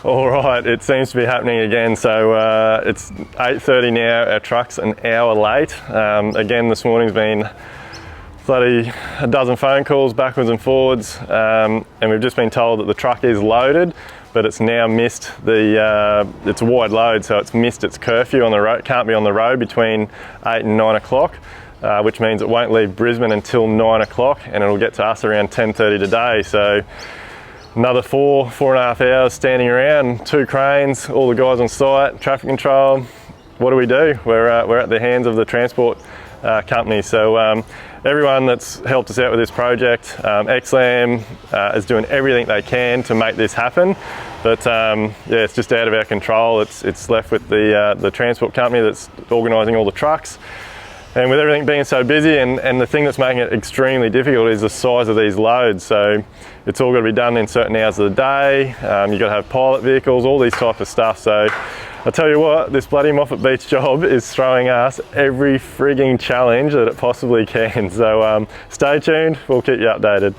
All right, it seems to be happening again. So it's 8:30 now, our truck's an hour late. Again, this morning's been bloody a dozen phone calls backwards and forwards, and we've just been told that the truck is loaded, but it's now missed it's a wide load, so it's missed its curfew on the road, can't be on the road between 8 and 9 o'clock, which means it won't leave Brisbane until 9 o'clock, and it'll get to us around 10:30 today. So another 4.5 hours standing around, 2 cranes, all the guys on site, traffic control. What do? We're at the hands of the transport company. So everyone that's helped us out with this project, XLAM is doing everything they can to make this happen, but yeah, it's just out of our control. It's left with the transport company that's organising all the trucks. And with everything being so busy, and the thing that's making it extremely difficult is the size of these loads. So it's all got to be done in certain hours of the day. You've got to have pilot vehicles, all these type of stuff. So I'll tell you what, this bloody Moffat Beach job is throwing us every frigging challenge that it possibly can. So stay tuned, we'll keep you updated.